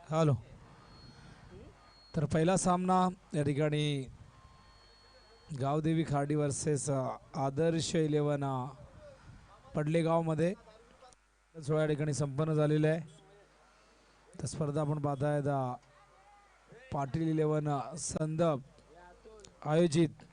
Hello. तर पहिला सामना या ठिकाणी गावदेवी खार्डी वर्सेस आदर्श इलेव्हन पडलेगावमध्ये सोळा ठिकाणी संपन्न झालेलं आहे. तर स्पर्धा आपण पाहतायत पाटील इलेव्हन संदप आयोजित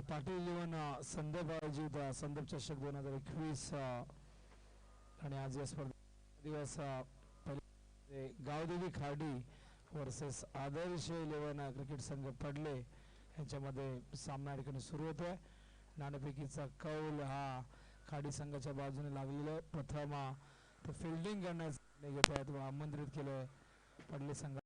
पाटील इलेव्हन संदर्भ आयोजित संदर्भ चषक 2021 आणि आज या स्पर्धे दिवस पहिले गावदेवी खाडी वर्सेस आदर्श इलेव्हन क्रिकेट संघ पडले यांच्यामध्ये सामना या ठिकाणी सुरू होतोय. नाणेफेकीचा कौल हा खाडी संघाच्या बाजूने लागलेला. प्रथम ते फिल्डिंग करण्यास घेत आहेत व आमंत्रित केलं पडले संघ.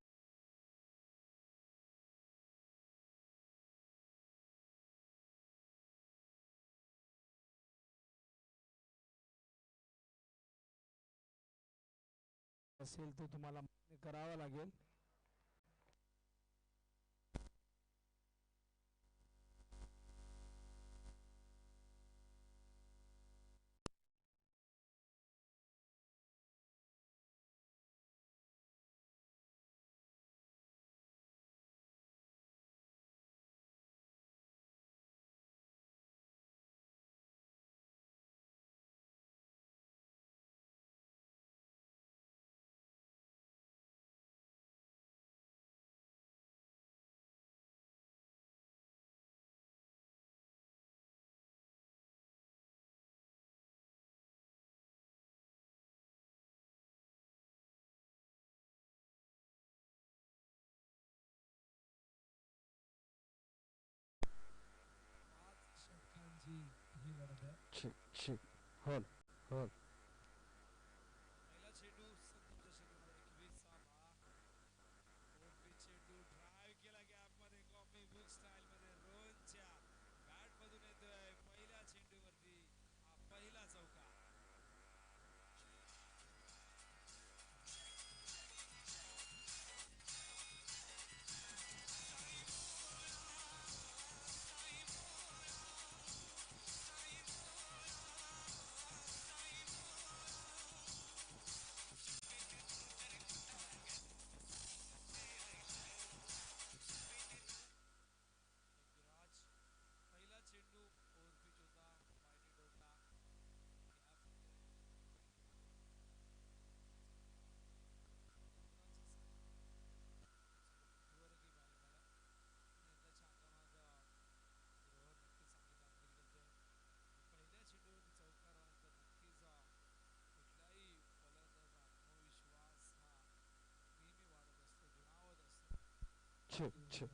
असेल तो तुम्हाला करावा लागेल. Check, check. Hold, hold. Check, check.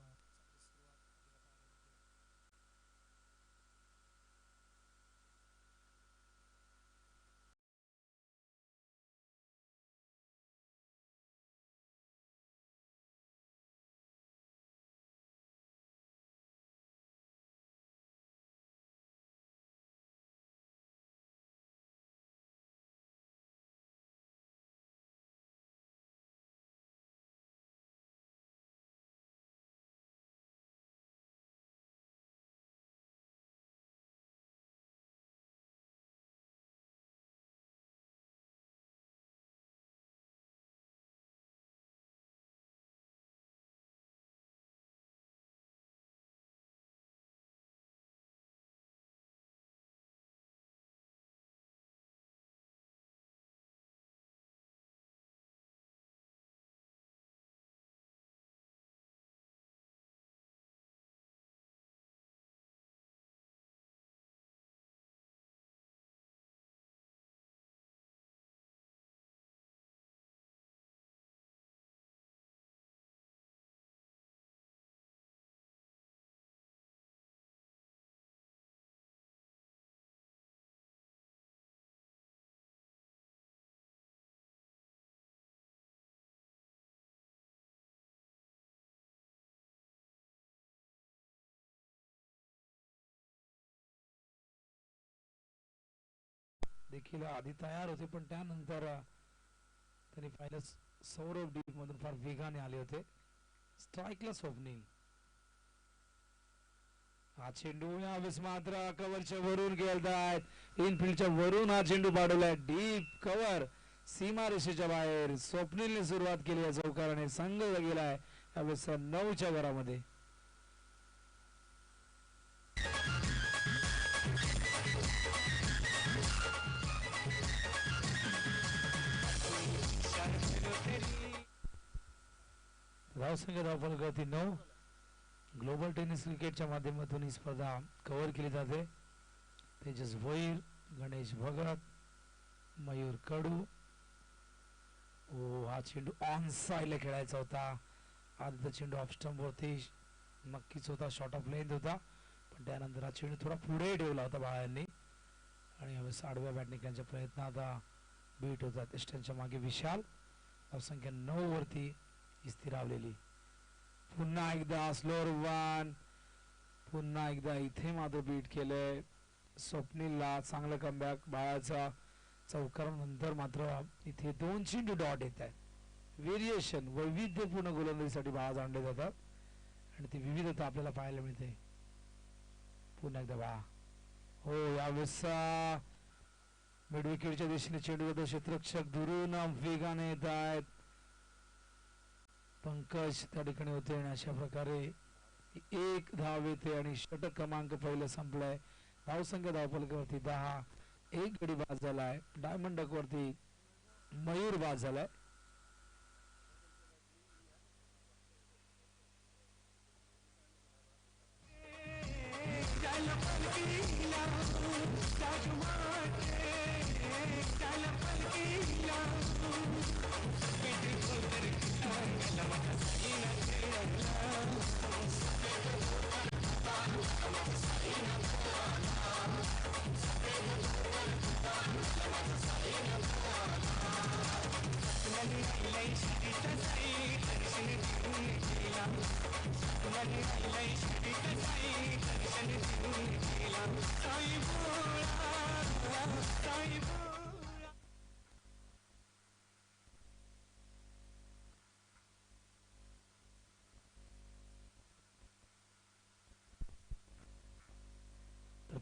देखील आधी तयार होते पण त्यानंतर त्यांनी पाहिलं सौरभ डीप मधून फार वेगाने आले होते. स्ट्राईकला स्वप्नील. हा चेंडू यावेळेस मात्र कव्हरच्या वरून खेळतायत. इनफिल्डच्या वरून हा चेंडू पाडवलाय. डीप कव्हर सीमारेषेच्या बाहेर. स्वप्नीलने सुरुवात केली या चौकाराने. संघ गेलाय यावेळेस 9च्या घरामध्ये. धावसंख्या धावफलक 9. ग्लोबल टेनिस क्रिकेटच्या माध्यमातून ही स्पर्धा कव्हर केली जाते. तेजस भोईर, गणेश भगत, मयूर कडू. हा चेंडू ऑन साईडला खेळायचा होता. आधी चेंडू ऑफ स्टंप वरती नक्कीच होता, शॉर्ट ऑफ लेंथ होता, पण त्यानंतर हा चेंडू थोडा पुढे ठेवला होता बाळांनी. आणि यावेळेस आडव्या बॅटनिकांच्या प्रयत्न आता बीट होतात. एस्टनच्या मागे विशाल, धावसंख्या 9 वरती स्थिरावलेली. पुन्हा एकदा स्लोअर वन, पुन्हा एकदा इथे मात्र बीट केलंय. स्वप्नीलला चांगलं कमबॅक बाळाचा. चौकारानंतर मात्र इथे 2 चेंडू डॉट येत आहेत. व्हेरिएशन, वैविध्यपूर्ण गोलंदाजीसाठी बाळा आणले जातात आणि ती विविधता आपल्याला पाहायला मिळते. पुन्हा एकदा बाळा. हो, यावेळेस मिडविकेटच्या दिशेने चेंडू जातो. क्षेत्ररक्षक दुरून वेगाने येत आहेत. पंकज त्या ठिकाणी होते आणि अशा प्रकारे 1 धाव येते आणि षटक क्रमांक पहिलं संपलंय. धावसंख्या धावफलकावरती 10. 1 गडी बाद झालाय. डायमंड डक वरती मयूर बाद झालाय.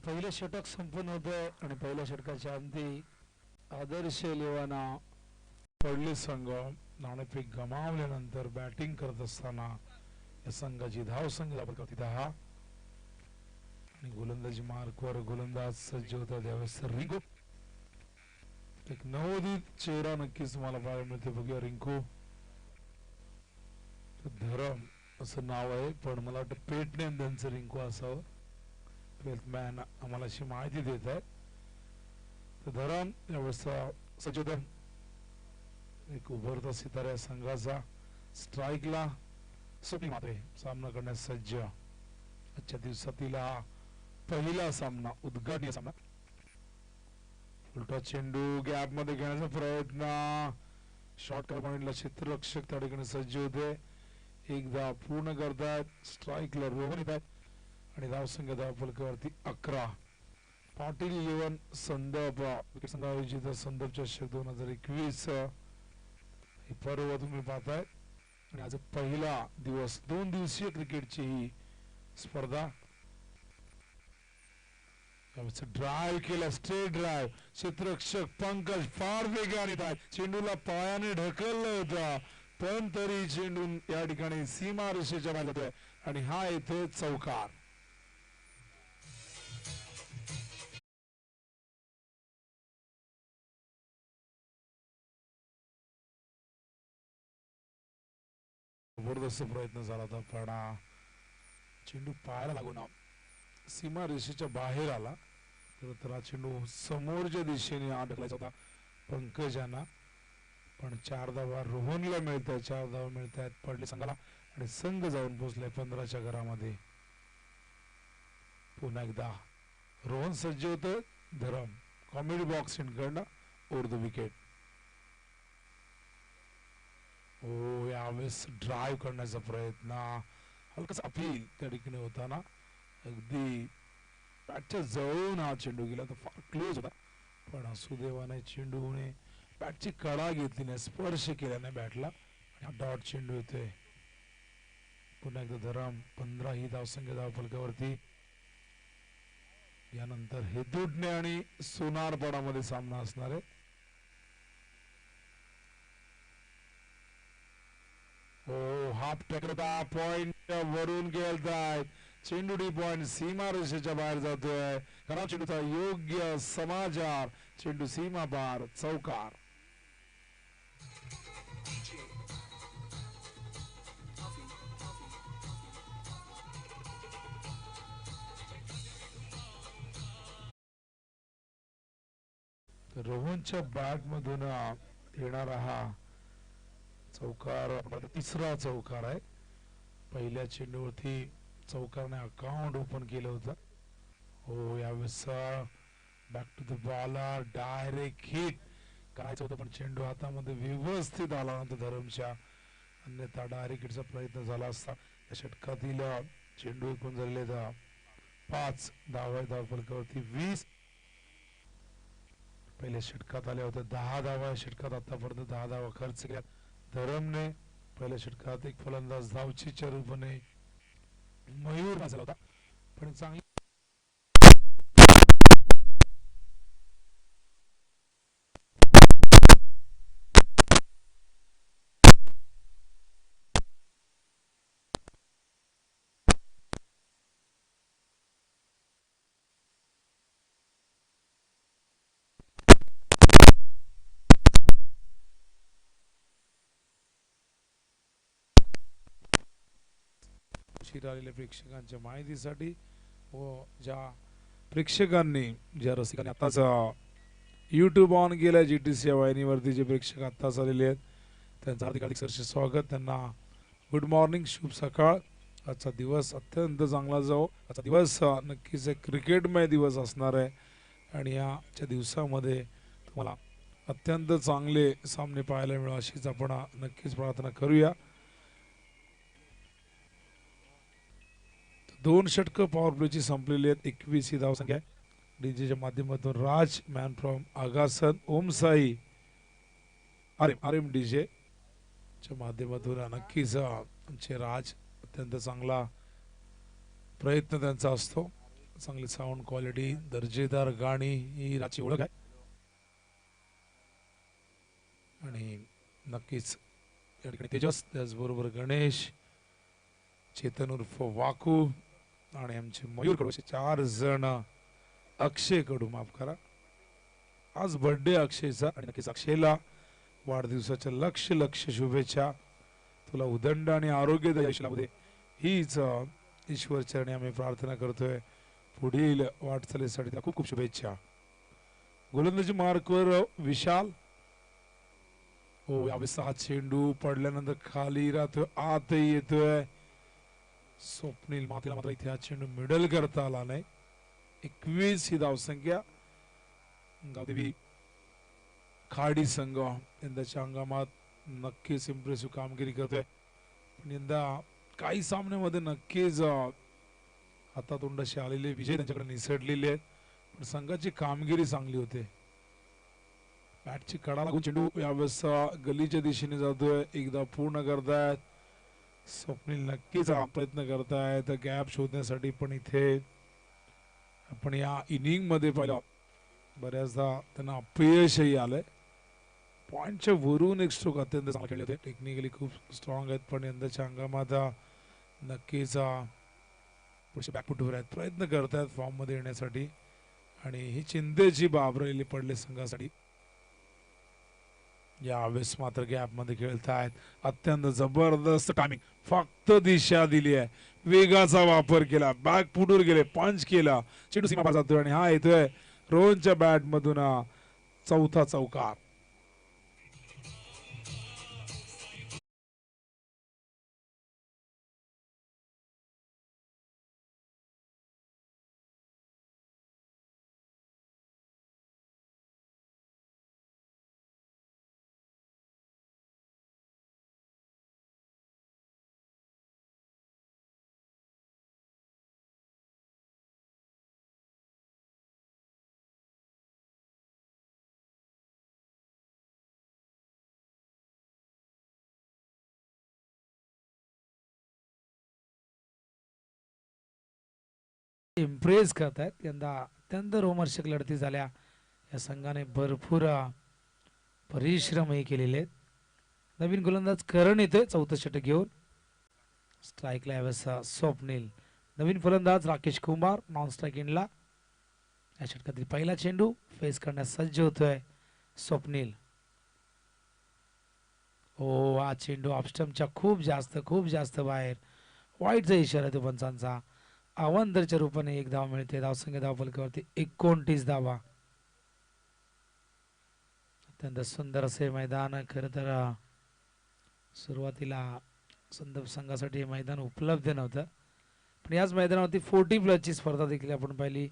पहिलं षटक संपूर्ण होतं आणि पहिल्या षटकाच्या अंती आदर्श लेवाना पडले संघ नाणेफेक गमावल्यानंतर बॅटिंग करत असताना या संघाची धावसंख्या 10 आणि गोलंदाजी मार्कवर गोलंदाज सज्ज होता. त्यावेळेस रिंकू, एक नवोदित चेहरा नक्कीच मला पाहायला मिळते. बघूया रिंकू. धरम असं नाव आहे, पण मला वाटतं पेट नेम त्यांचं रिंकू असावं. मॅन आम्हाला अशी माहिती देत आहे. तर धरम यावेळेस सचेतन एक उभरता सितारा संघाचा स्ट्राईकला सुटी मात्रे सामना करण्यास सज्ज. आजच्या दिवसातील हा पहिला सामना, उद्घाटनीय सामना. उलटा चेंडू गॅप मध्ये घेण्याचा प्रयत्न. शॉर्ट पॉइंटला क्षेत्ररक्षक त्या ठिकाणी सज्ज होते. एकदा पूर्ण करतात. स्ट्राईकला रोहन येतात आणि धावसंख्या धावफलकावरती 11. पाटील 11 संदर्भ संघायोजित संदर्भ चषक 2021 हे पर्व तुम्ही पाहताय. आणि आज पहिला दिवस, 2 दिवसीय क्रिकेटची ही स्पर्धा. ड्राईव्ह केला, स्ट्रेट ड्राईव्ह. क्षेत्ररक्षक पंकज फार वेगाने येतात. चेंडूला पायाने ढकललं होतं, पण तरी चेंडू या ठिकाणी सीमा रेषेच्या बाहेर जातोय आणि हा येथे चौकार. जबरदस्त प्रयत्न झाला होता, पण चेंडू पायाला लागून सीमा रेषेच्या बाहेर आला. तर हा चेंडू समोरच्या दिशेने ढकलायचा होता पंकज यांना. पण 4 धावा रोहनला मिळत आहेत. 4 धावा मिळत आहेत पडले संघाला आणि संघ जाऊन पोहोचलाय 15च्या घरामध्ये. पुन्हा एकदा रोहन सज्ज होत. धरम कॉमेडी बॉक्स इनकडनं ओव्हर द विकेट. हो, यावेळेस ड्राईव्ह करण्याचा प्रयत्न, हलकाच अपील त्या ठिकाणी होताना अगदी बॅटच्या जवळून हा चेंडू गेला तर फार क्लोज होता. पण सुदैवाने चेंडूने बॅटची कडा घेतली नाही, स्पर्श केला नाही बॅटला आणि हा डॉट चेंडू येतोय. पुन्हा एकदा धरम 15 ही धावसंख्या धावफलकावरती. यानंतर हेदुडणे आणि सोनारपाडामध्ये सामना असणार आहे. हो, हाफ टकरता पॉइंट वरून खेळताय. चेंडू डी पॉइंट सीमा रेषेच्या बाहेर जातोय. खरा चेंडूचा योग्य समाचार, चेंडू सीमा पार, चौकार. तर रोहनच्या बॅट मधून येणारा हा चौकार तिसरा चौकार आहे. पहिल्या चेंडूवरती चौकारने अकाउंट ओपन केलं होतं. हो यावेळेस back to the bowler direct hit करायचं होतं पण चेंडू हातामध्ये व्यवस्थित आला नंतर धरमच्या, अन्यथा डायरेक्ट हिटचा प्रयत्न झाला असता. या षटकातील चेंडू एकूण झालेले 5 धावा, धावफलकावरती 20. पहिल्या षटकात आल्या होत्या 10 धावा. षटकात आतापर्यंत 10 धावा खर्च केल्या धरमने. पहिल्या षटकात एक फलंदाज धावचीच्या रूपाने मयूर झाला होता पण चांगली आलेल्या प्रेक्षकांच्या माहितीसाठी व ज्या प्रेक्षकांनी ज्या रसिकांनी आताच यूट्यूब ऑन केलं GTC या वाहिनीवरती जे प्रेक्षक आत्ताच आलेले आहेत त्यांचं हार्दिक हार्दिक सरसे स्वागत. त्यांना गुड मॉर्निंग, शुभ सकाळ. आजचा दिवस अत्यंत चांगला जाओ. आजचा दिवस नक्कीच एक क्रिकेटमय दिवस असणार आहे आणि याच्या दिवसामध्ये तुम्हाला अत्यंत चांगले सामने पाहायला मिळावे अशीच आपण नक्कीच प्रार्थना करूया. 2 षटकं पॉवर प्लेची संपलेली आहेत. 21 ही धावसंख्या आहे. डीजेच्या माध्यमातून Raj man from Agasan Om Sai RM DJ च्या माध्यमातून नक्कीच आमचे राज अत्यंत चांगला प्रयत्न त्यांचा असतो. चांगली साऊंड क्वालिटी, दर्जेदार गाणी ही राजची ओळख आहे आणि नक्कीच या ठिकाणी तेजस, त्याचबरोबर गणेश, चेतन उर्फ वाकू आणि आमचे मयूर कडू असे 4 जण. अक्षय कडू माफ करा, आज बर्थडे अक्षयचा आणि नक्कीच अक्षयला वाढदिवसाच्या लक्ष शुभेच्छा. तुला उदंड आणि आरोग्य दे हीच ईश्वर चरणी आम्ही प्रार्थना करतोय. पुढील वाटचालीसाठी तुला खूप खूप शुभेच्छा. गोलंदाजी मार्कवर विशाल. हो यावेळेस हा चेंडू पडल्यानंतर खाली राहतोय, आत येतोय. स्वप्नील मातीला मात्र इथे हा चेंडू मिडल करता आला नाही. 21 ही धावसंख्या. गावदेवी खाडी संघ यंदाच्या हंगामात नक्कीच इम्प्रेसिव्ह कामगिरी करतोय पण यंदा काही सामन्यामध्ये नक्कीच हातातोंडाशी आलेले विजय त्यांच्याकडे निसटलेले आहेत पण संघाची कामगिरी चांगली होते. बॅटची कडा लागून चेंडू यावेळेस गलीच्या दिशेने जातोय. एकदा पूर्ण करतायत स्वप्नील, नक्कीच प्रयत्न करतायत गॅप शोधण्यासाठी पण इथे आपण या इनिंग मध्ये पाहिलं बऱ्याचदा त्यांना अपयशही आलंय. पॉइंटच्या वरून एक स्ट्रोक अत्यंत चांगले खेळले होते. टेक्निकली खूप स्ट्रॉंग आहेत पण यंदाच्या हंगामात नक्कीच बॅकफुटवर आहेत, प्रयत्न करतायत फॉर्म मध्ये येण्यासाठी आणि ही चिंतेची बाब राहिली पडले संघासाठी. यावेळेस मात्र गॅप मध्ये खेळतायत. अत्यंत जबरदस्त टायमिंग, फक्त दिशा दिली आहे, वेगाचा वापर केला, बॅक फुटवर गेले, पंच केला, चेंडू सीमा जातोय आणि हा येतोय रोहनच्या बॅट मधून चौथा चौकार. इम्प्रेस करतायत यंदा. अत्यंत रोमहर्षक लढती झाल्या. या संघाने भरपूर परिश्रमही केलेले आहेत. नवीन गोलंदाज करण येतोय चौथं षटक घेऊन. स्ट्राईकला यावेळेस स्वप्नील. नवीन फलंदाज राकेश कुमार नॉन स्ट्राईक इनला. या षटकातील पहिला चेंडू फेस करण्यास सज्ज होतोय स्वप्नील. हो हा चेंडू ऑफस्टंपच्या खूप जास्त बाहेर. वाईटचा इशारा तो पंचांचा. अवंदरच्या रूपाने 1 धाव मिळते. धावसंख्या धावफलकावरती 29 धावा. अत्यंत सुंदर असे मैदान. खरं तर सुरुवातीला संदर्भ संघासाठी हे मैदान उपलब्ध नव्हतं, पण याच मैदानावरती 40+ ची स्पर्धा देखील आपण पाहिली.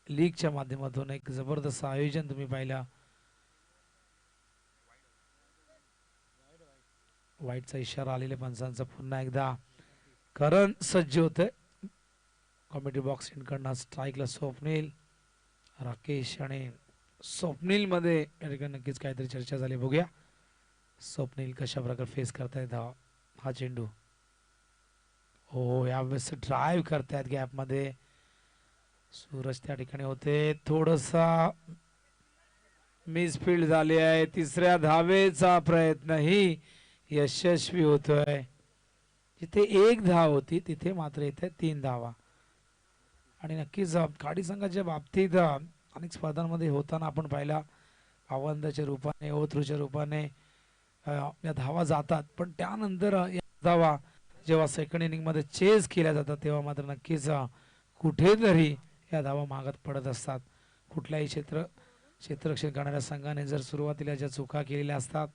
लीगच्या माध्यमातून एक जबरदस्त आयोजन तुम्ही पाहिलं. वाईटचा इशारा आलेल्या पंचांचा पुन्हा एकदा करण सज्ज होते. कॉमेडी बॉक्स इनकडनं स्ट्राईकला स्वप्नील, राकेश आणि स्वप्नील मध्ये या ठिकाणी नक्कीच काहीतरी चर्चा झाली. बघूया स्वप्नील कशा प्रकारे फेस करतायत हा चेंडू. हो, यावेळेस ड्राईव्ह करतायत गॅप मध्ये. सूरज त्या ठिकाणी होते. थोडसा मिसफील्ड झाली आहे. तिसऱ्या धावेचा प्रयत्नही यशस्वी होतोय. जिथे 1 धाव होती तिथे मात्र इथे 3 धावा. आणि नक्कीच खाडी संघाच्या बाबतीत अनेक स्पर्धांमध्ये होताना आपण पाहिला आव्हानाच्या रूपाने ओथरूच्या रूपाने या धावा जातात, पण त्यानंतर या धावा जेव्हा सेकंड इनिंग मध्ये चेस केल्या जातात तेव्हा मात्र नक्कीच कुठेतरी या धावा मागत पडत असतात. कुठल्याही क्षेत्ररक्षण करणाऱ्या संघाने जर सुरुवातीला ज्या चुका केलेल्या असतात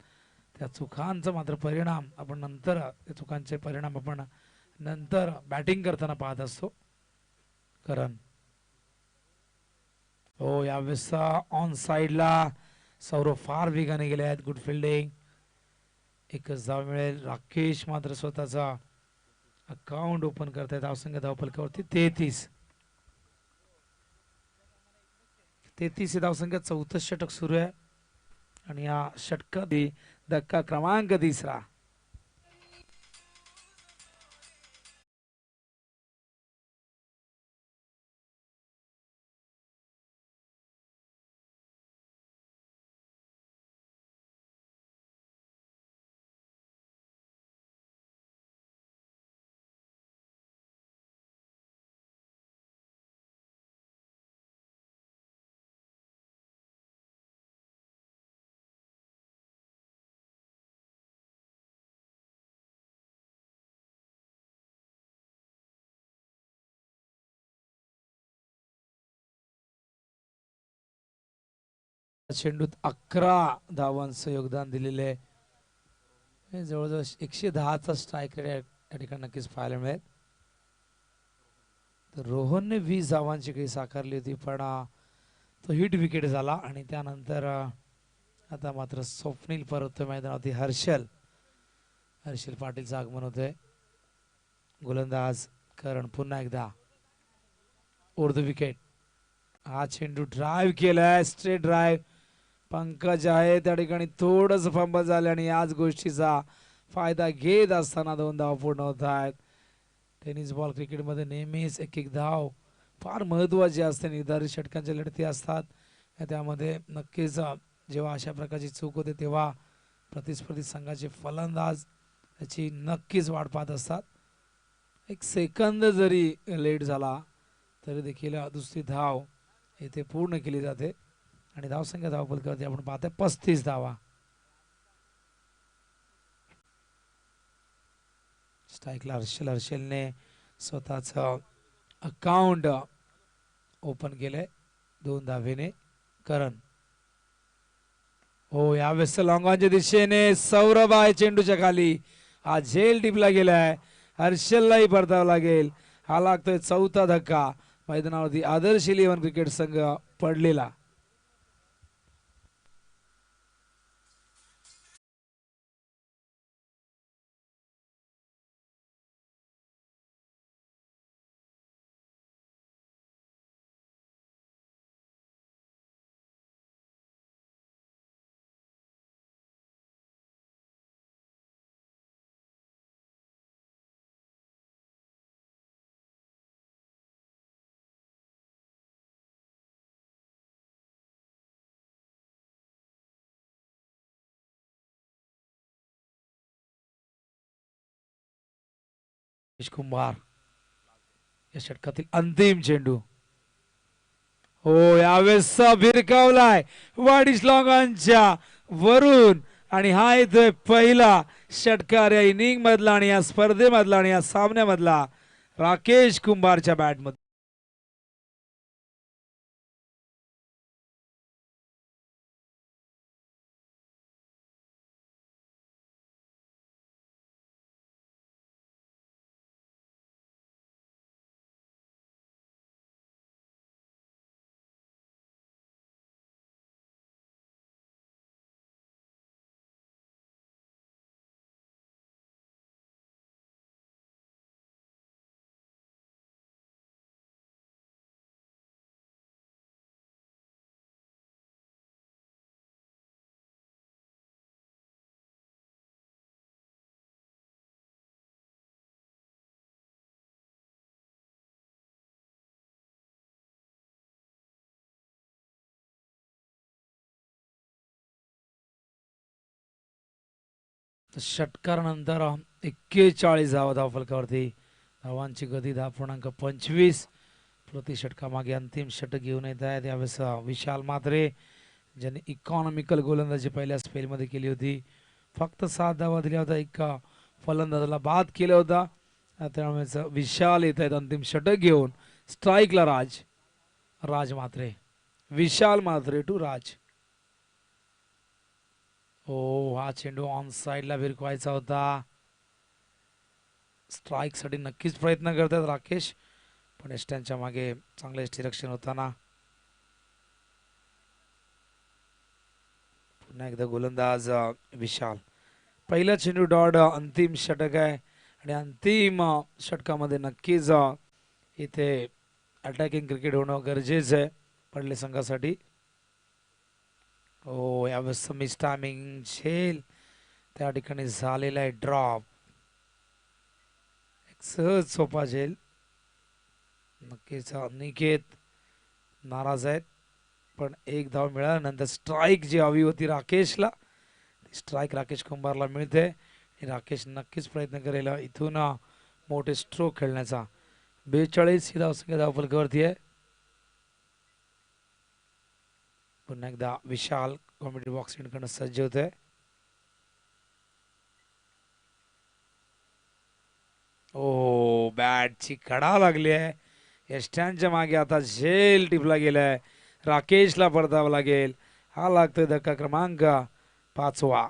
त्या चुकांचा मात्र परिणाम आपण नंतर त्या चुकांचे परिणाम आपण नंतर बॅटिंग करताना पाहत असतो. करण हो, यावेळेस ऑन साइडला सौरभ फार वेगाने गेले आहेत. Good fielding. एकच धाव मिळेल. राकेश मात्र स्वतःचा अकाउंट ओपन करतायत. धावसंख्या धावफलकावरती 33 हे धावसंख्या. 34 षटक सुरू आहे आणि या षटकात धक्का क्रमांक 3. चेंडूत 11 धावांचं योगदान दिलेले. जवळजवळ 110चा स्ट्राईक रेट या ठिकाणी नक्कीच पाहायला मिळेल. तर रोहनने 20 धावांची काही साकारली होती, पण तो हिट विकेट झाला. आणि त्यानंतर आता मात्र स्वप्नील परत मैदानावरती. हर्षल पाटीलचं आगमन होतंय. गोलंदाज करण पुन्हा एकदा उर्दू विकेट. हा चेंडू ड्राईव्ह केलाय, स्ट्रेट ड्राईव्ह. पंकज आहे त्या ठिकाणी थोडंसं फंबल झालं आणि याच गोष्टीचा फायदा घेत असताना 2 धाव पूर्ण होत आहेत. टेनिस बॉल क्रिकेटमध्ये नेहमीच एक धाव फार महत्त्वाची असते. निर्धारित षटकांच्या लढती असतात, त्यामध्ये नक्कीच जेव्हा अशा प्रकारची चूक होते तेव्हा प्रतिस्पर्धी संघाचे फलंदाज त्याची नक्कीच वाट पाहत असतात. 1 सेकंद जरी लेट झाला तरी देखील दुसरी धाव येथे पूर्ण केली जाते. आणि धावसंख्या धावफलकावरती आपण पाहतोय 35 धावा. स्ट्राईकला हर्षलने स्वतःच अकाउंट ओपन केलंय 2 धावेने. करण हो, यावेळेस लॉंगॉनच्या दिशेने सौरभ आहे चेंडूच्या खाली. हा झेल टिपला गेलाय. हर्षललाही परतावं लागेल. हा लागतोय 4था धक्का. मैदानावरती आदर्श 11 क्रिकेट संघ पडलेला. कुंभार या षटकातील अंतिम चेंडू. हो, यावेळेस भिरकावलाय वाडिश लॉंगॉनच्या वरून. आणि हा येतोय पहिला षटकार या इनिंग मधला आणि या स्पर्धेमधला आणि या सामन्यामधला राकेश कुंभारच्या बॅट मध्ये. षटकारानंतर 41 धावा धावफलकावरती. धावांची गती 10.25 प्रति षटकामागे अंतिम षटक घेऊन येत आहेत यावेळेस विशाल म्हात्रे, ज्यांनी इकॉनॉमिकल गोलंदाजी पहिल्या स्पेलमध्ये केली होती. फक्त 7 धावा दिल्या होत्या, एका फलंदाजाला बाद केला होता. त्यामुळेच विशाल येत आहेत अंतिम षटक घेऊन. स्ट्राईकला राज म्हात्रे, विशाल म्हात्रे टू राज. हो, हा चेंडू ऑन साइडला भिरकवायचा होता. स्ट्राईक साठी नक्कीच प्रयत्न करतात राकेश, पण एस्ट्यांच्या मागे चांगले डिरेक्शन होताना. पुन्हा एकदा गोलंदाज विशाल. पहिला चेंडू डॉट. अंतिम षटक आहे आणि अंतिम षटकामध्ये नक्कीच इथे अटॅकिंग क्रिकेट होणं गरजेचं आहे पडले संघासाठी. हो, यावेळेस मिस टायमिंग झेल त्या ठिकाणी झालेला आहे ड्रॉप. एक सहज सोपा झेल. नक्कीच निकेत नाराज आहेत, पण एक धाव मिळाल्यानंतर स्ट्राईक जी हवी होती राकेशला, ती स्ट्राईक राकेश कुंभारला मिळते. राकेश नक्कीच प्रयत्न करेल इथून मोठे स्ट्रोक खेळण्याचा. 42 ही धावसंख्या धावफलकावरती आहे. पुन्हा एकदा विशाल कॉमेडी बॉक्स कडनं सज्ज होतोय. ओ, बॅटची कडा लागली आहे. यष्ट्यांच्या मागे आता झेल टिपला गेलाय. राकेशला परतावा लागेल. हा लागतोय धक्का क्रमांक 5वा.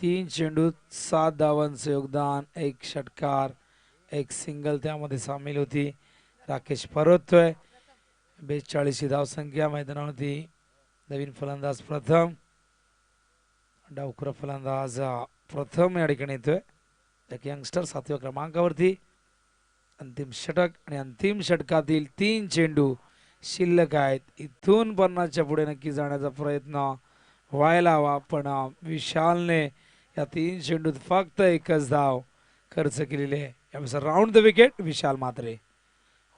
तीन चेंडूत 7 धावांचं योगदान, एक षटकार, एक सिंगल त्यामध्ये सामील होती. राकेश परततोय. 42 ही धावसंख्या मैदानावरती. नवीन फलंदाज प्रथम, डावखुरा फलंदाज प्रथम या ठिकाणी येतोय. एक यंगस्टर 7व्या क्रमांकावरती. अंतिम षटक आणि अंतिम षटकातील 3 चेंडू शिल्लक आहेत. इथून 50च्या पुढे नक्की जाण्याचा प्रयत्न व्हायला हवा, पण विशालने या 3 चेंडूत फक्त एकच धाव खर्च केलेली आहे. यावेळेस राऊंड द विकेट विशाल म्हात्रे.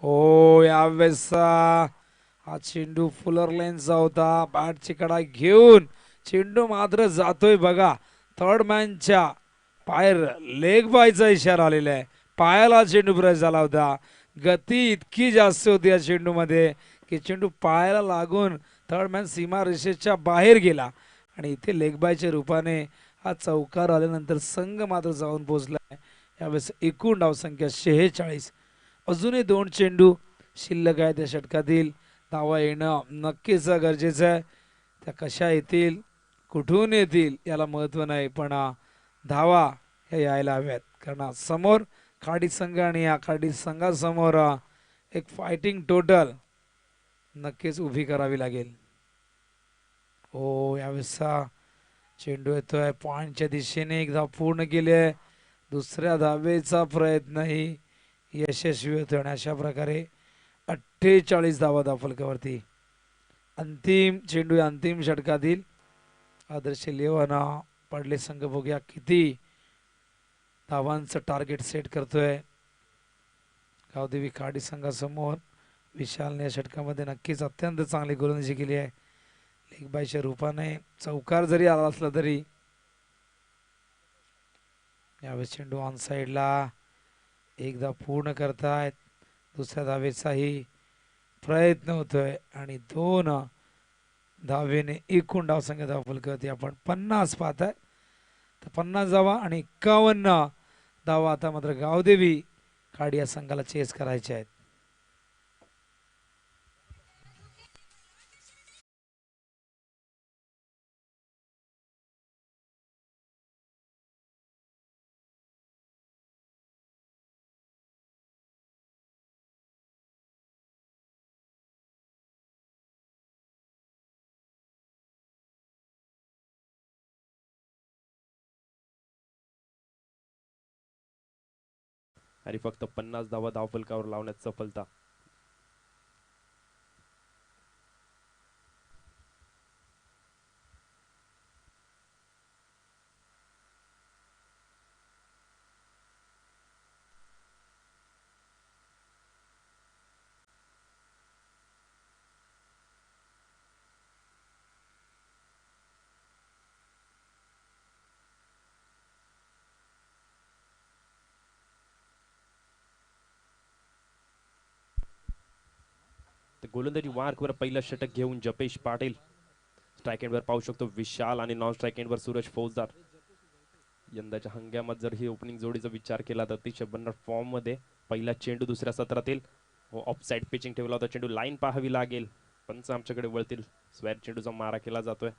हो, यावेळेस हा चेंडू फुलर लेन्सचा होता. बॅटची कडा घेऊन चेंडू मात्र जातोय बघा. थर्ड मॅनच्या पायर लेग बायचा इशारा आलेला आहे. पायाला चेंडू प्रेस झाला होता. गती इतकी जास्त होती या चेंडूमध्ये की चेंडू पायाला लागून थर्ड मॅन सीमा रेषेच्या बाहेर गेला आणि इथे लेग बायच्या रूपाने हा चौकार आल्यानंतर संघ मात्र जाऊन पोहोचला. यावेळेस एकूण धावसंख्या 46. अजूनही 2 चेंडू शिल्लक आहे. त्या षटकातील धावा येणं नक्कीच गरजेचं आहे. त्या कशा येतील, कुठून येतील याला महत्त्व नाही, पण धावा हे यायला हव्यात. कारण समोर खाडी संघ आणि या खाडी संघासमोर एक फायटिंग टोटल नक्कीच उभी करावी लागेल. हो, यावेळेस चेंडू येतोय पॉइंटच्या दिशेने. एक धाव पूर्ण केली आहे. दुसऱ्या धावेचा प्रयत्नही यशस्वी होतोय आणि अशा प्रकारे 48 धावा धावफलकावरती. अंतिम चेंडू अंतिम षटकातील आदर्श लेवाना पडले संघ. बघूया किती धावांचं टार्गेट सेट करतोय. गावदेवी खाडी संघासमोर विशालने या षटकामध्ये नक्कीच अत्यंत चांगली गोलंदाजी केली आहे. लेग बायच्या रूपाने चौकार जरी आला असला तरी यावेळेस चेंडू ऑन साइडला. एकदा पूर्ण करतायत. दुसऱ्या धावेचाही प्रयत्न होतोय आणि 2 धावेने एकूण धावसंख्या धावफलकावरती आपण 50 पाहताय. तर 50 धावा आणि 51 धावा आता मात्र गावदेवी खाडी या संघाला चेस करायचे आहेत. आणि फक्त 50 धावा धावफलकावर लावण्यात सफलता. गोलंदाजी मार्कवर पहिलं षटक घेऊन जपेश पाटील. स्ट्राईक एंडवर पाहू शकतो विशाल आणि नॉन स्ट्राईक एंडवर सूरज फौजदार. यंदाच्या हंगामात जर ही ओपनिंग जोडीचा विचार केला तर अतिशय बंडर फॉर्म मध्ये. पहिला चेंडू दुसऱ्या सत्रातील ऑफ साइड पिचिंग ठेवला होता. चेंडू लाईन पाहावी लागेल. पंच आमच्याकडे वळतील. स्वेअर चेंडूचा मारा केला जातोय.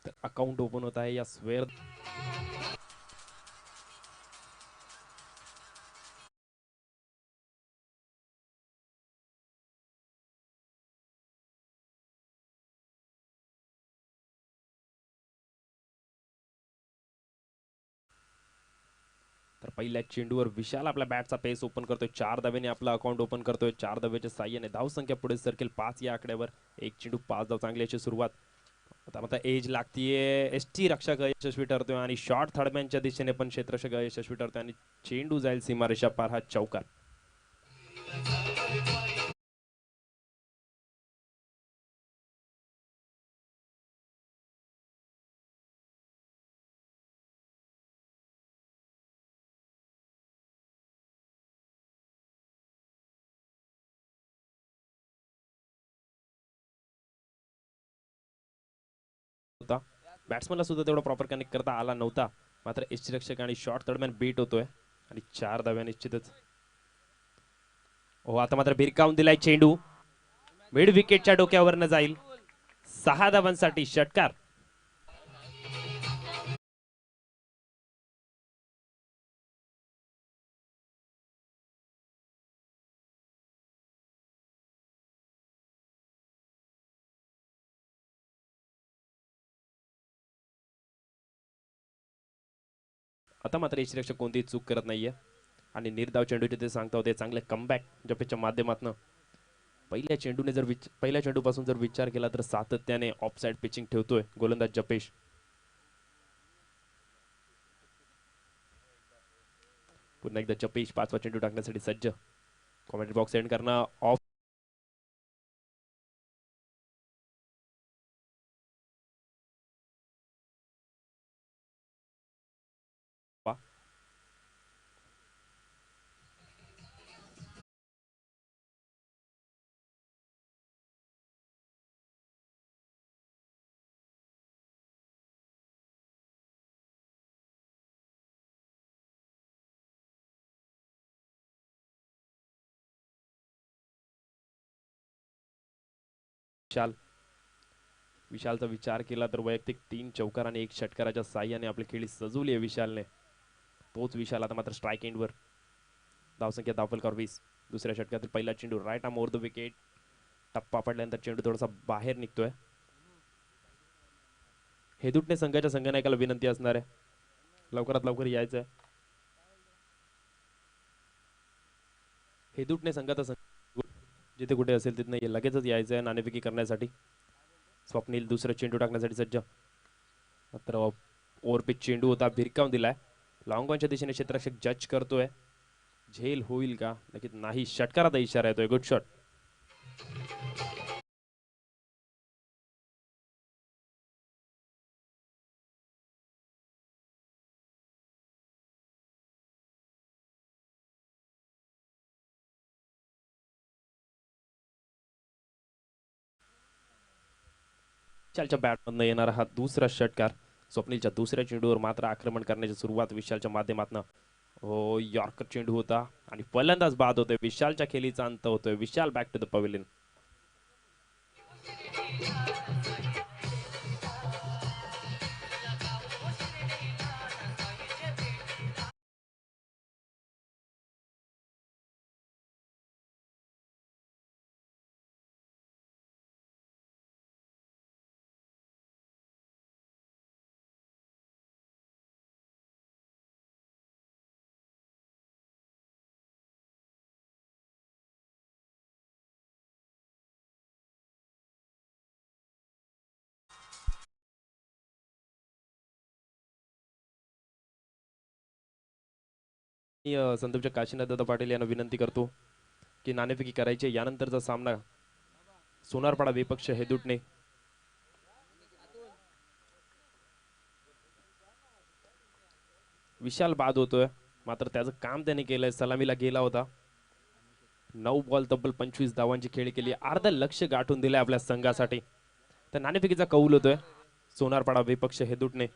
तर अकाउंट ओपन होत आहे या स्वेअर. तर पहिल्या चेंडूवर विशाल आपल्या बॅटचा पेस ओपन करतोय. 4 धावेने आपला अकाउंट ओपन करतोय. 4 धावेच्या साह्याने धावसंख्या पुढे सरकेल 5 या आकड्यावर. एक चेंडू 5 धाव, चांगली अशी सुरुवात. आता एज लागतीये. एसटी रक्षक यशस्वी ठरतोय आणि शॉर्ट थर्डमॅनच्या दिशेने पण क्षेत्ररक्षक यशस्वी ठरतोय आणि चेंडू जाईल सीमारेषा पार. हा चौकार. बॅट्समनला सुद्धा तेवढा प्रॉपर कनेक्ट करता आला नव्हता. मात्र एसटी रक्षक आणि शॉर्ट थर्डमॅन बीट होतोय आणि 4 धाव्या निश्चितच. हो, आता मात्र भिरकावून दिलाय चेंडू. मिड विकेटच्या डोक्यावरनं जाईल. 6 धावांसाठी षटकार. आता मात्र यष्टीरक्षक कोणतीही चूक करत नाहीये आणि निर्धाव चेंडूचे ते सांगता होते. चांगले कमबॅक जपेच्या माध्यमातून. पहिल्या चेंडूपासून जर विचार केला तर सातत्याने ऑफ साइड पिचिंग ठेवतोय गोलंदाज जपेश. पुन्हा एकदा जपेश 5वा चेंडू टाकण्यासाठी सज्ज. कॉमेंट्री बॉक्स एंड करणं ऑफ. विशालचा विचार केला तर वैयक्तिक 3 चौकार आणि 1 षटकाराच्या साह्याने आपली खेळी सजवली आहे विशालने. तोच विशाल आता मात्र स्ट्राईक एंडवर. धावसंख्या धावफलकावर 20. दुसऱ्या षटकातील पहिला चेंडू right arm over the wicket. टप्पा पडल्यानंतर चेंडू थोडासा बाहेर निघतोय. हेदुटणे संघाच्या संघनायकाला विनंती असणार आहे लवकरात लवकर यायचं आहे. हेदुटणे संघाचा जिथे कुठे असेल तिथे लगेचच यायचं आहे नाणेफेकी करण्यासाठी. स्वप्नील दुसरा चेंडू टाकण्यासाठी सज्ज. मात्र ओव्हरपिच चेंडू होता, भिरकावून दिलाय. लॉंग ऑनच्या दिशेने क्षेत्ररक्षक जज करतोय. झेल होईल का? नक्कीच नाही. षटकाराचा इशारा येतोय. Good shot. विशालच्या बॅटमधनं येणारा हा दुसरा षटकार. स्वप्नीलच्या दुसऱ्या चेंडूवर मात्र आक्रमण करण्याची सुरुवात विशालच्या माध्यमातून. हो, यॉर्कर चेंडू होता आणि फलंदाज बाद होतोय. विशालच्या खेळीचा अंत होतोय. Vishal back to the pavilion. संदीपच्या काशीनाथ दादा पाटील यांना विनंती करतो की नाणेफेकी करायची. यानंतरचा सामना सोनारपाडा विपक्ष हेदुटणे. विशाल बाद होतोय, मात्र त्याचं काम त्याने केलंय. सलामीला गेला होता. 9 बॉल तब्बल 25 धावांची खेळी केली. अर्ध लक्ष गाठून दिलंय आपल्या संघासाठी. तर नाणेफेकीचा कौल होतोय सोनारपाडा विपक्ष हेदुटणे.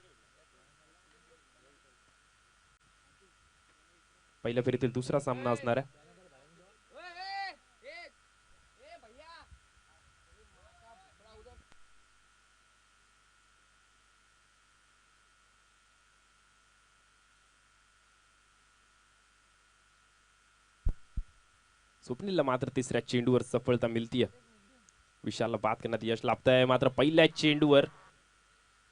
पहिल्या फेरीतील दुसरा सामना असणार आहे. स्वप्नीलला मात्र तिसऱ्या चेंडूवर सफलता मिळतीये. विशालला बाद करण्यात यश लाभतंय, मात्र पहिल्या चेंडूवर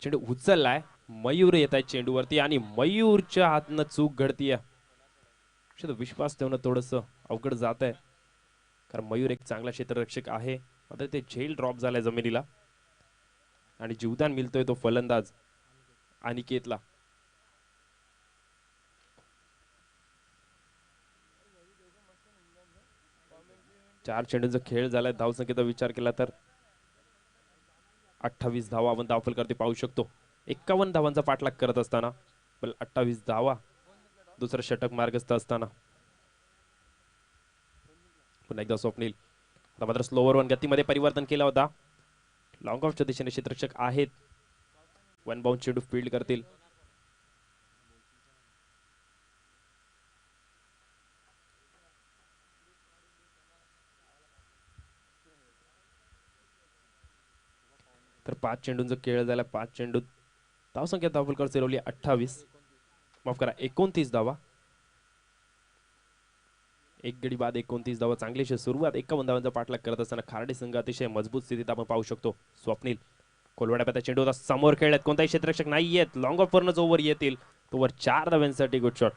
चेंडू उचललाय. मयूर येत आहे चेंडूवरती आणि मयूरच्या हातनं चूक घडतीये. विश्वास ठेवणं थोडस अवघड जात आहे, कारण मयूर एक चांगला क्षेत्ररक्षक आहे. मात्र ते झेल ड्रॉप झालाय जमिनीला आणि जीवदान मिळतोय तो फलंदाज अनिकेतला. चार चेंडूंचा खेळ झालाय. धावसंख्येचा विचार केला तर 28 धावा आपण धावफलकावरती पाहू शकतो. 51 धावांचा पाठलाग करत असताना 28 धावा, दुसरं षटक मार्गस्थ असताना. पुन्हा एकदा स्वप्नील. आता मात्र स्लोवर वन गतीमध्ये परिवर्तन केला होता. लॉंग ऑफच्या दिशेने क्षेत्ररक्षक आहेत. वन बाउंड चेंडू फील्ड करतील. तर 5 चेंडूंचा खेळ झाला. 5 चेंडूत धावसंख्या धावफलकावर फिरवली 28, माफ करा 29 धावा. एक गडी बाद 29 धावा. चांगलीशी सुरुवात. 51 धावांचा पाठलाग करत असताना खार्डे संघ अतिशय मजबूत स्थितीत आपण पाहू शकतो. स्वप्नील कोलवाड्याचा चेंडू होता, समोर खेळत कोणताही क्षेत्ररक्षक नाही येत. लॉंग ऑफ वरनच ओव्हर येतील. तोवर 4 धाव्यांसाठी गुड शॉट.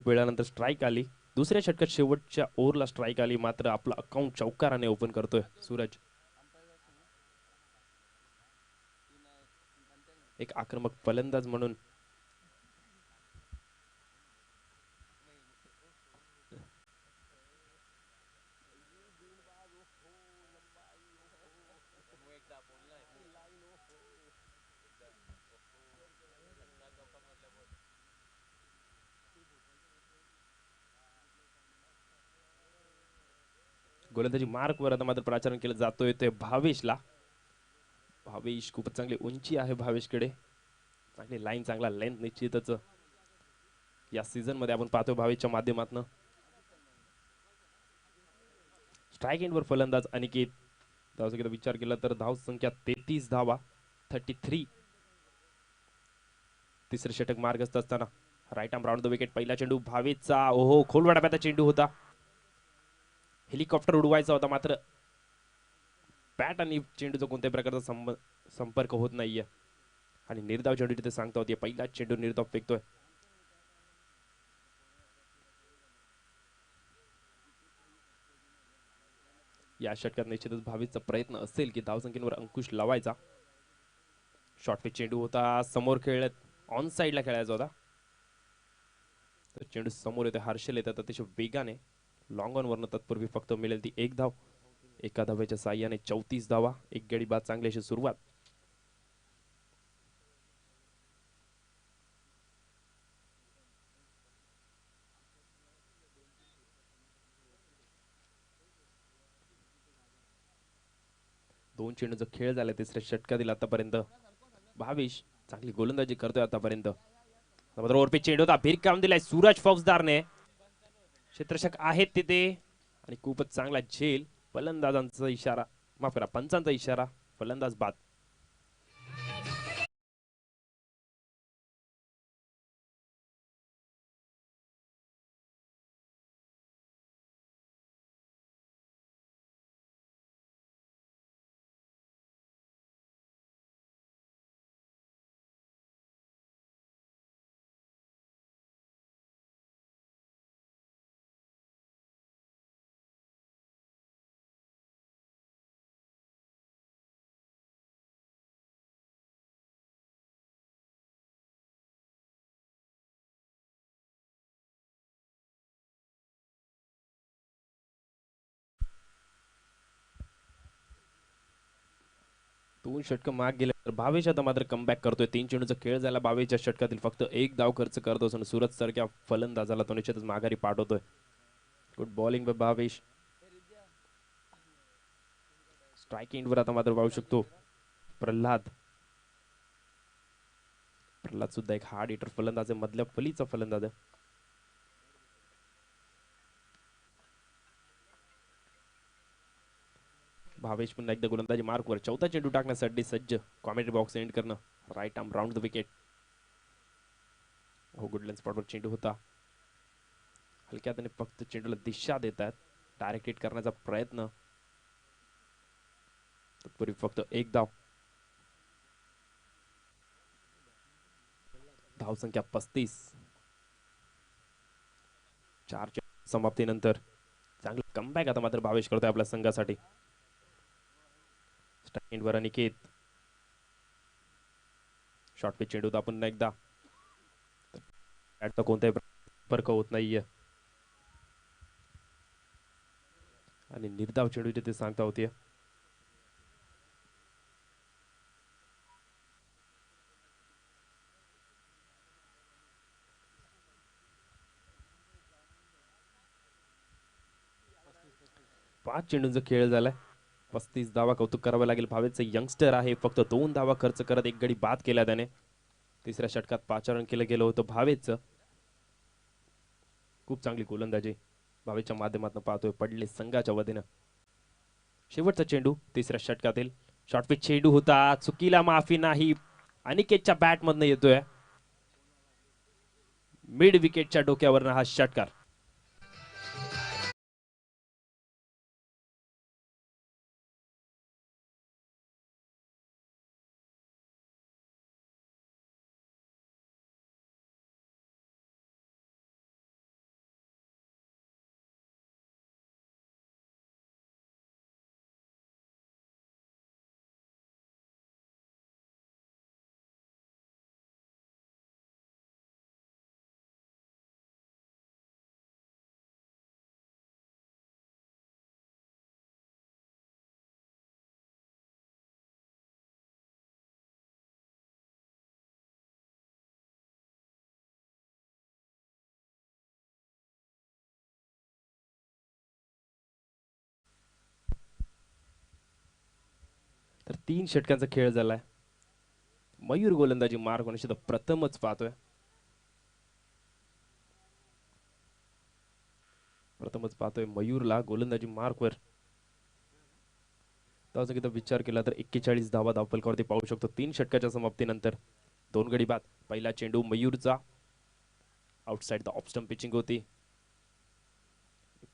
वेळानंतर स्ट्राईक आली. दुसऱ्या षटकात शेवटच्या ओव्हरला स्ट्राईक आली, मात्र आपलं अकाउंट चौकाराने ओपन करतोय सूरज. एक आक्रमक फलंदाज म्हणून गोलंदाजी मार्कवर आता मात्र प्राचारण केलं जातोय ते भावेशला. भावेश खूपच चांगली उंची आहे भावेशकडे. चांगली लाईन, चांगला लेंथ निश्चितच या सीझन मध्ये आपण पाहतोय भावेशच्या माध्यमातून. स्ट्राईक एंडवर फलंदाज अनिकेत. धावसंख्येचा विचार केला तर धाव संख्या 33 धावा, 33. तिसरे षटक मार्गस्थ असताना right arm round the wicket. पहिला चेंडू भावेशचा. ओहो, खोलवा डब्याचा चेंडू होता. हेलिकॉप्टर उडवायचा होता, मात्र बॅट आणि चेंडूचा कोणत्याही प्रकारचा संपर्क होत नाहीये आणि निर्धाव चेंडू तिथे सांगता होती. पहिला चेंडू निर्धाव फेकतोय. या षटकात निश्चितच भावेशचा प्रयत्न असेल की धावसंख्येवर अंकुश लावायचा. शॉर्टपिच चेंडू होता, समोर खेळत ऑन साइडला खेळायचा होता. तर चेंडू समोर येते. हर्षल येतात अतिशय वेगाने. लॉंग ऑन वरनं तत्पूर्वी फक्त मिळेल ती एक धाव. एका धावेच्या साह्याने 34 धावा. एक गडी बाद. चांगली अशी सुरुवात. दोन चेंडूचा खेळ झाला तिसऱ्या षटकातील आतापर्यंत. भावेश चांगली गोलंदाजी करतोय आतापर्यंत. ओव्हरपिच चेंडू होता, भिरकावून दिलाय सूरज फौजदारने. क्षेत्ररक्षक आहेत तिथे आणि खूपच चांगला झेल. फलंदाजांचा इशारा, माफ करा पंचांचा इशारा. फलंदाज बाद. दोन षटक माग गेले तर भावेश आता मात्र कमबॅक करतोय. 3 चेंडूचा खेळ झाला भावेशच्या षटकातील फक्त एक धाव खर्च करतो असून सूरज सारख्या फलंदाजाला तो निश्चितच माघारी पाठवतोय. Good bowling by Bhavesh. Strike एंडवर आता मात्र पाहू शकतो प्रल्हाद सुद्धा एक हार्ड हिटर फलंदाज आहे, मधल्या फलीचा फलंदाज आहे. भावेश पुन्हा एकदा गोलंदाजी मार्कवर. चौथा चेंडू टाकण्यासाठी सज्ज. कॉमेंट्री बॉक्स एंड करणं. Right arm round the wicket. हो गुड लेंथ स्पॉटवर चेंडू होता. हलक्या त्याने फक्त चेंडूला दिशा देतात. डायरेक्ट हिट करण्याचा प्रयत्न. तत्पूर्वी फक्त एक धाव. धाव संख्या 35. 4 समाप्तीनंतर चांगलं कमबॅक आता मात्र भावेश करतोय आपल्या संघासाठी. स्ट्राईक एंडवर अनिकेत. शॉर्ट पिच चेंडू होता पुन्हा एकदा. बॅटचा कोणताही फरक होत नाहीये आणि निर्धाव चेंडू जिथे सांगता होती. पाच चेंडूंचा खेळ झालाय. 35 धावा. कौतुक करावं लागेल भावेशचं. यंगस्टर आहे, फक्त 2 धावा खर्च करत एक गडी बाद केला त्याने. तिसऱ्या षटकात 5 रन केलं गेलं होतं भावेशचं. खूप चांगली गोलंदाजी भावेशच्या माध्यमातून पाहतोय पडले संघाच्या वतीनं. शेवटचा चेंडू तिसऱ्या षटकातील शॉर्ट पिच चेंडू होता. चुकीला माफी नाही. अनिकेतच्या बॅट मधनं येतोय. मिड विकेटच्या डोक्यावरनं हा षटकार. तर 3 षटकांचा खेळ झालाय. मयूर गोलंदाजी मार्क निश्चित प्रथमच पाहतोय. मयूरला गोलंदाजी मार्कवर. धावसंख्येचा विचार केला तर 41 धावा धावफलकावरती पाहू शकतो. 3 षटकाच्या समाप्तीनंतर 2 गडी बाद. पहिला चेंडू मयूरचा outside the off stump pitching होती.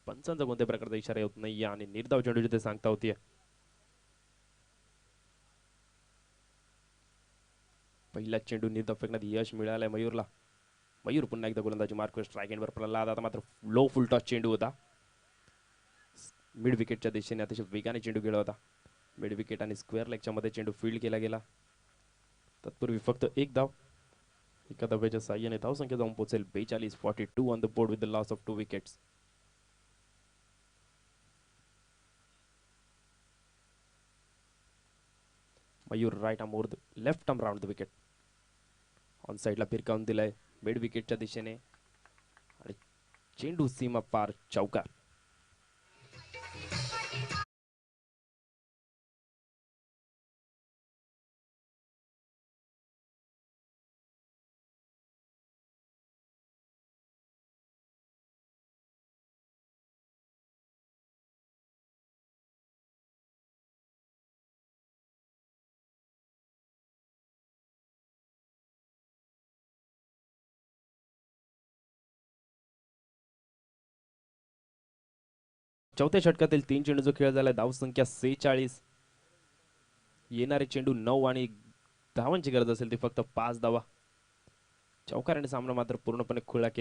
पंचांचा कोणत्या प्रकारचा इशारा होत नाहीये आणि निर्धाव चेंडू जिथे सांगता होतीये. पहिला चेंडू निर्धाव फेकण्यात यश मिळालंय मयूरला. मयूर पुन्हा एकदा गोलंदाजी मार्कवर. स्ट्राईक एंडवर प्रल्हाद. आता मात्र लो फुल टॉस चेंडू होता. मिड विकेटच्या दिशेने अतिशय वेगाने चेंडू गेला होता. मिड विकेट आणि स्क्वेअर लेगच्या मध्ये चेंडू फील्ड केला गेला. तत्पूर्वी फक्त एक धाव. एका धावेच्या साह्याने धावसंख्या जाऊन पोहोचेल 42. 42 on the board with the loss of 2 wickets. Mayur right arm over the left arm round the wicket. On साइडला फिरकावून दिलाय मिड विकेटच्या दिशेने आणि चेंडू सीमा पार चौकार. चौथ्या षटकातील 3 चेंडूचा खेळ झाला. धाव संख्या 46. येणारे चेंडू 9 आणि धावांची गरज असेल ती फक्त 5 धावा. चौकाराने सामना मात्र पूर्णपणे खुळा केला.